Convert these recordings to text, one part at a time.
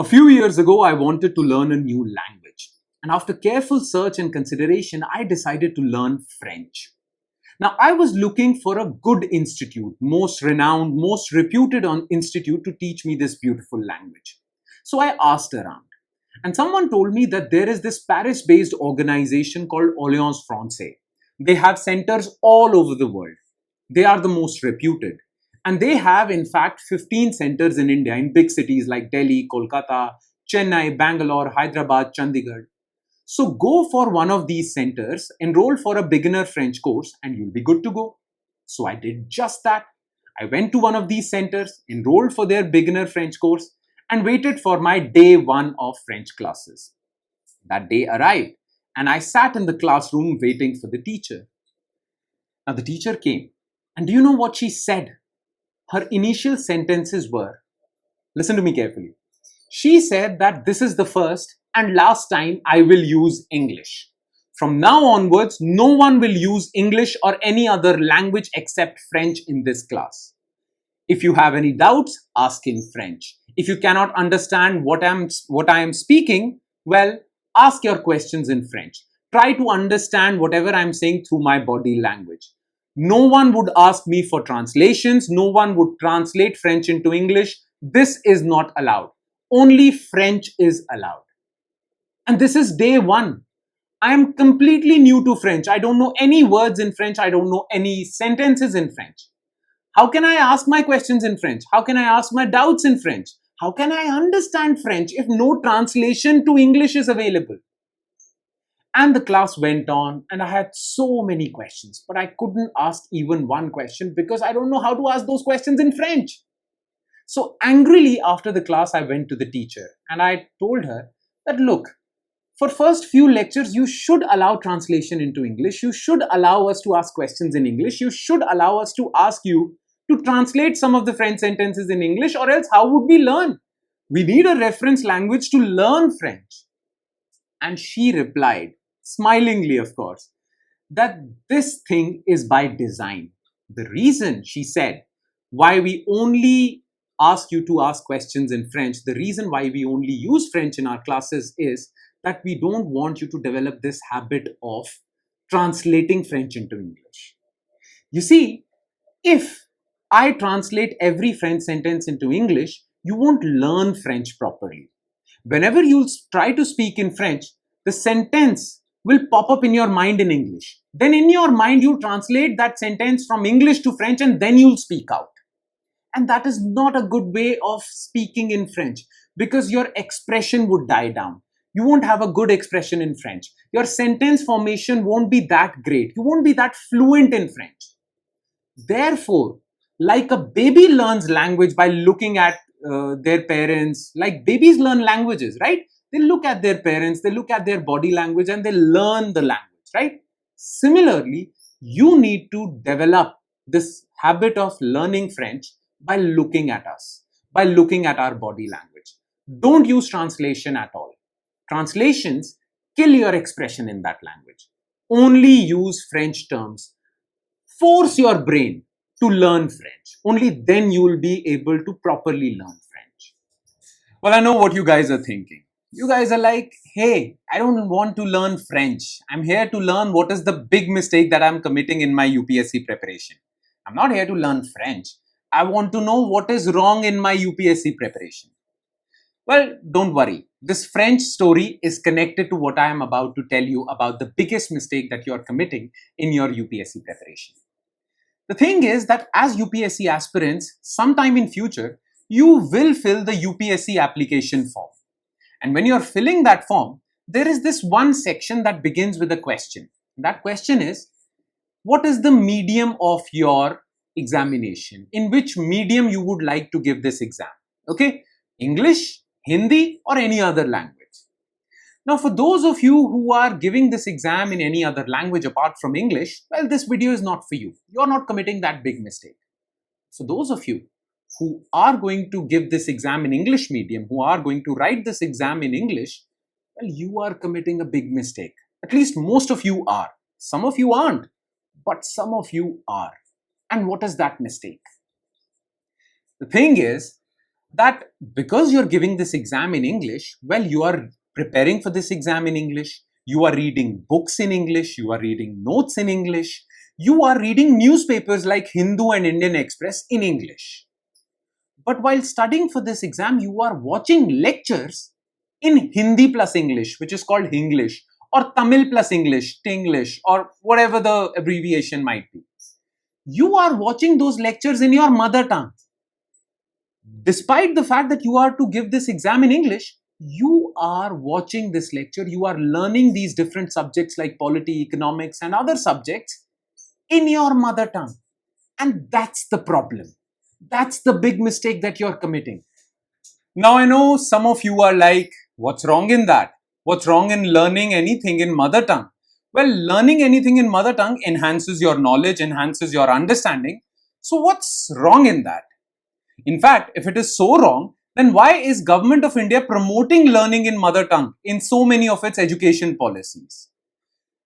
A few years ago, I wanted to learn a new language. And after careful search and consideration, I decided to learn French. Now, I was looking for a good institute, most renowned, most reputed institute to teach me this beautiful language. So I asked around. And someone told me that there is this Paris-based organization called Alliance Francaise. They have centers all over the world. They are the most reputed. And they have, in fact, 15 centers in India, in big cities like Delhi, Kolkata, Chennai, Bangalore, Hyderabad, Chandigarh. So go for one of these centers, enroll for a beginner French course, and you'll be good to go. So I did just that. I went to one of these centers, enrolled for their beginner French course, and waited for my day one of French classes. That day arrived, and I sat in the classroom waiting for the teacher. Now the teacher came, and do you know what she said? Her initial sentences were, listen to me carefully. She said that this is the first and last time I will use English. From now onwards, no one will use English or any other language except French in this class. If you have any doubts, ask in French. If you cannot understand what I am speaking, well, ask your questions in French. Try to understand whatever I'm saying through my body language. No one would ask me for translations. No one would translate French into English. This is not allowed. Only French is allowed. And this is day one. I am completely new to French. I don't know any words in French. I don't know any sentences in French. How can I ask my questions in French? How can I ask my doubts in French? How can I understand French if no translation to English is available? And the class went on, and I had so many questions, but I couldn't ask even one question because I don't know how to ask those questions in French. So angrily after the class, I went to the teacher and I told her that, look, for first few lectures, you should allow translation into English. You should allow us to ask questions in English. You should allow us to ask you to translate some of the French sentences in English, or else how would we learn? We need a reference language to learn French. And she replied, smilingly of course, that this thing is by design. The reason, she said, why we only ask you to ask questions in French, the reason why we only use French in our classes is that we don't want you to develop this habit of translating French into English. You see, if I translate every French sentence into English, you won't learn French properly. Whenever you try to speak in French, the sentence will pop up in your mind in English. Then in your mind, you translate that sentence from English to French and then you'll speak out. And that is not a good way of speaking in French because your expression would die down. You won't have a good expression in French. Your sentence formation won't be that great. You won't be that fluent in French. Therefore, like a baby learns language by looking at their parents, like babies learn languages, right? They look at their parents, they look at their body language and they learn the language, right? Similarly, you need to develop this habit of learning French by looking at us, by looking at our body language. Don't use translation at all. Translations kill your expression in that language. Only use French terms. Force your brain to learn French. Only then you will be able to properly learn French. Well, I know what you guys are thinking. You guys are like, hey, I don't want to learn French. I'm here to learn what is the big mistake that I'm committing in my UPSC preparation. I'm not here to learn French. I want to know what is wrong in my UPSC preparation. Well, don't worry. This French story is connected to what I am about to tell you about the biggest mistake that you're committing in your UPSC preparation. The thing is that as UPSC aspirants, sometime in future, you will fill the UPSC application form. And when you're filling that form, there is this one section that begins with a question. That question is, what is the medium of your examination? In which medium you would like to give this exam? Okay, English, Hindi, or any other language. Now, for those of you who are giving this exam in any other language apart from English, well, this video is not for you. You're not committing that big mistake. For those of you who are going to give this exam in English medium, who are going to write this exam in English, well, you are committing a big mistake. At least most of you are. Some of you aren't, but some of you are. And what is that mistake? The thing is that because you're giving this exam in English, well, you are preparing for this exam in English, you are reading books in English, you are reading notes in English, you are reading newspapers like Hindu and Indian Express in English. But while studying for this exam, you are watching lectures in Hindi plus English, which is called Hinglish, or Tamil plus English, Tinglish, or whatever the abbreviation might be. You are watching those lectures in your mother tongue. Despite the fact that you are to give this exam in English, you are watching this lecture, you are learning these different subjects like polity, economics, and other subjects in your mother tongue. And that's the problem. That's the big mistake that you're committing. Now, I know some of you are like, what's wrong in that? What's wrong in learning anything in mother tongue? Well, learning anything in mother tongue enhances your knowledge, enhances your understanding. So what's wrong in that? In fact, if it is so wrong, then why is Government of India promoting learning in mother tongue in so many of its education policies?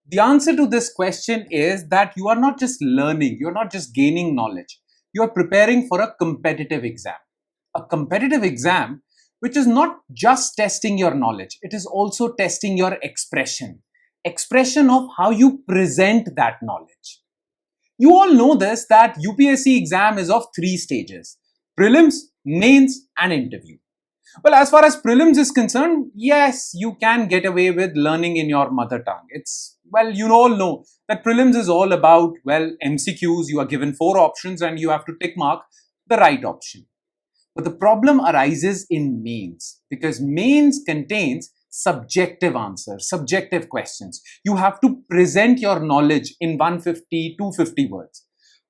The answer to this question is that you are not just learning, you are not just gaining knowledge. You are preparing for a competitive exam. A competitive exam which is not just testing your knowledge, it is also testing your expression of how you present that knowledge. You all know this, that UPSC exam is of 3 stages: prelims, mains, and interview. Well, as far as prelims is concerned, yes, you can get away with learning in your mother tongue. Well, you all know that prelims is all about, well, MCQs. You are given 4 options and you have to tick mark the right option. But the problem arises in mains, because mains contains subjective answers, subjective questions. You have to present your knowledge in 150, 250 words.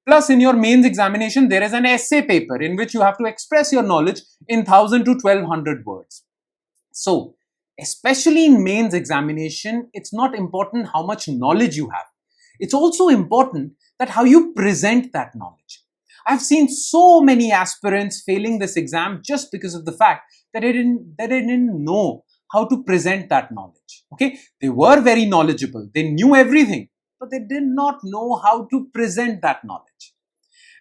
Plus, in your mains examination, there is an essay paper in which you have to express your knowledge in 1000 to 1200 words. So, especially in mains examination, it's not important how much knowledge you have. It's also important that how you present that knowledge. I've seen so many aspirants failing this exam just because of the fact that they didn't know how to present that knowledge. Okay, they were very knowledgeable, they knew everything, but they did not know how to present that knowledge.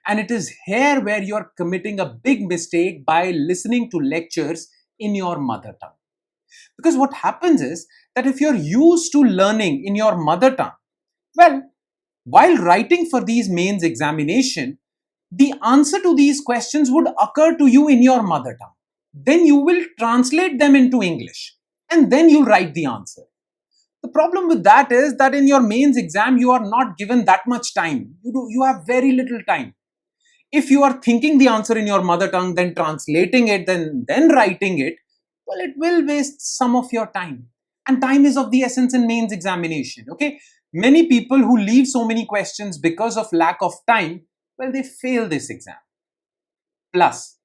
And it is here where you're committing a big mistake by listening to lectures in your mother tongue. Because what happens is that if you're used to learning in your mother tongue, well, while writing for these mains examination, the answer to these questions would occur to you in your mother tongue. Then you will translate them into English and then you write the answer. The problem with that is that in your mains exam, you are not given that much time. You have very little time. If you are thinking the answer in your mother tongue, then translating it, then writing it, well, it will waste some of your time. And time is of the essence in mains examination. Okay, many people who leave so many questions because of lack of time, well, they fail this exam. Plus,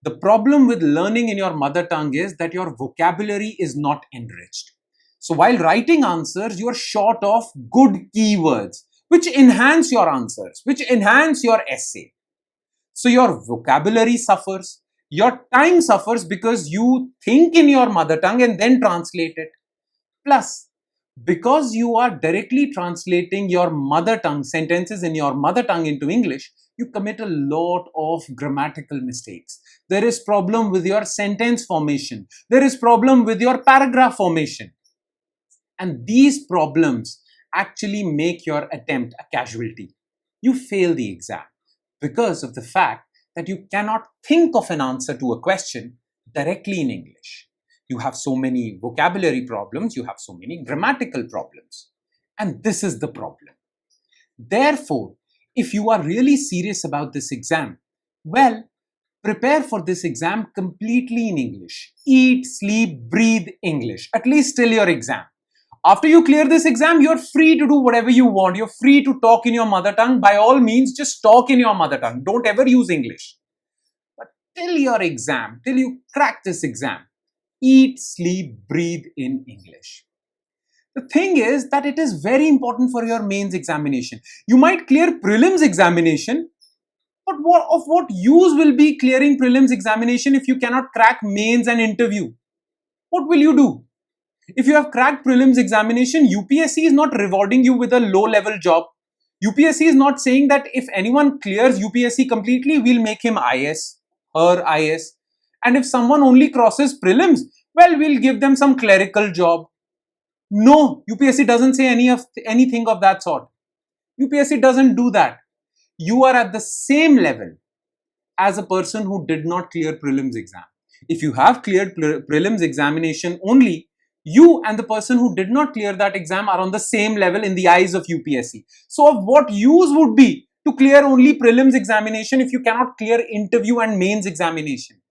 the problem with learning in your mother tongue is that your vocabulary is not enriched. So while writing answers, you are short of good keywords, which enhance your answers, which enhance your essay. So your vocabulary suffers, your time suffers because you think in your mother tongue and then translate it. Plus, because you are directly translating your mother tongue sentences in your mother tongue into English, you commit a lot of grammatical mistakes. There is problem with your sentence formation. There is problem with your paragraph formation. And these problems actually make your attempt a casualty. You fail the exam because of the fact that you cannot think of an answer to a question directly in English. You have so many vocabulary problems, you have so many grammatical problems. And this is the problem. Therefore, if you are really serious about this exam, well, prepare for this exam completely in English. Eat, sleep, breathe English, at least till your exam. After you clear this exam, you're free to do whatever you want. You're free to talk in your mother tongue. By all means, just talk in your mother tongue. Don't ever use English. But till your exam, till you crack this exam, eat, sleep, breathe in English. The thing is that it is very important for your mains examination. You might clear prelims examination, but of what use will be clearing prelims examination if you cannot crack mains and interview? What will you do? If you have cracked prelims examination, UPSC is not rewarding you with a low-level job. UPSC is not saying that if anyone clears UPSC completely, we'll make him IS, her IS. And if someone only crosses prelims, well, we'll give them some clerical job. No, UPSC doesn't say anything of that sort. UPSC doesn't do that. You are at the same level as a person who did not clear prelims exam. If you have cleared prelims examination only, you and the person who did not clear that exam are on the same level in the eyes of UPSC. So of what use would be to clear only prelims examination if you cannot clear interview and mains examination?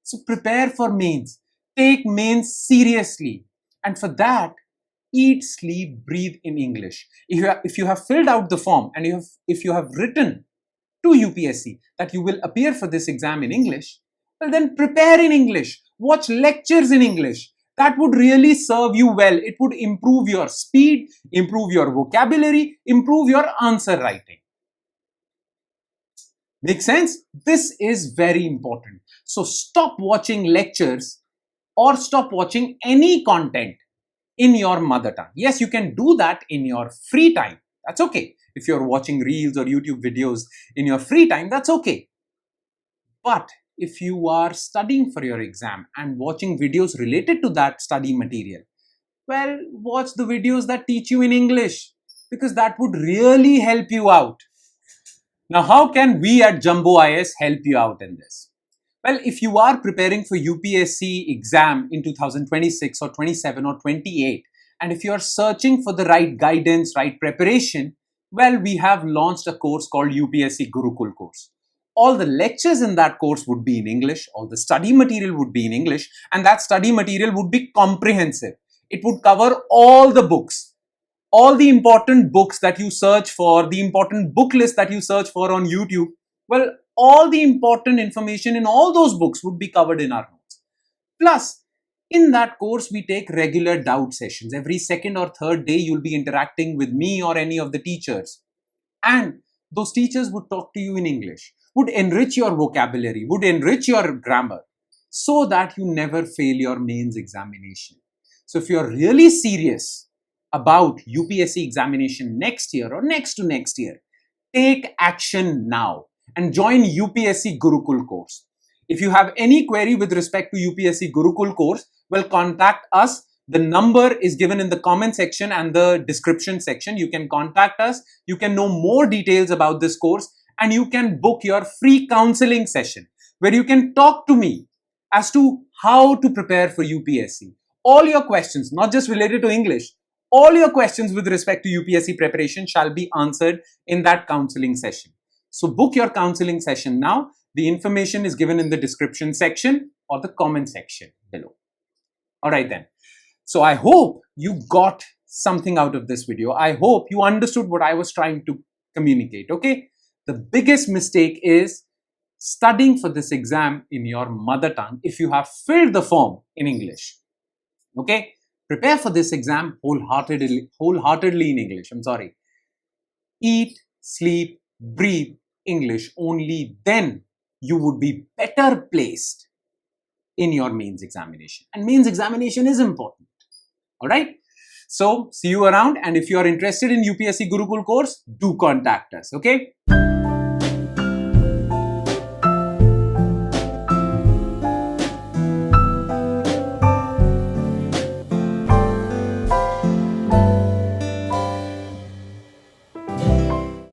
So prepare for mains. Take mains seriously. And for that, eat, sleep, breathe in English. If you have filled out the form and if you have written to UPSC that you will appear for this exam in English, well then prepare in English. Watch lectures in English. That would really serve you well. It would improve your speed, improve your vocabulary, improve your answer writing. Make sense? This is very important. So stop watching lectures or stop watching any content in your mother tongue. Yes, you can do that in your free time. That's okay. If you're watching reels or YouTube videos in your free time, that's okay. But if you are studying for your exam and watching videos related to that study material, well, watch the videos that teach you in English, because that would really help you out. Now, how can we at Jumbo IS help you out in this? Well, if you are preparing for UPSC exam in 2026 or 27 or 28, and if you are searching for the right guidance, right preparation, well, we have launched a course called UPSC Gurukul Course. All the lectures in that course would be in English, all the study material would be in English, and that study material would be comprehensive. It would cover all the books, all the important books that you search for, the important book list that you search for on YouTube. Well, all the important information in all those books would be covered in our notes. Plus, in that course, we take regular doubt sessions. Every second or third day, you'll be interacting with me or any of the teachers. And those teachers would talk to you in English, would enrich your vocabulary, would enrich your grammar, so that you never fail your mains examination. So if you're really serious about UPSC examination next year or next to next year, take action now and join UPSC Gurukul Course. If you have any query with respect to UPSC Gurukul Course, well, contact us. The number is given in the comment section and the description section. You can contact us. You can know more details about this course, and you can book your free counseling session where you can talk to me as to how to prepare for UPSC. All your questions, not just related to English, all your questions with respect to UPSC preparation shall be answered in that counseling session. So book your counseling session now. The information is given in the description section or the comment section below. All right then. So I hope you got something out of this video. I hope you understood what I was trying to communicate, okay? The biggest mistake is studying for this exam in your mother tongue if you have filled the form in English, okay? Prepare for this exam wholeheartedly in English. Eat, sleep, breathe English. Only then you would be better placed in your mains examination. And mains examination is important. All right. So see you around. And if you are interested in UPSC Gurukul course, do contact us. Okay.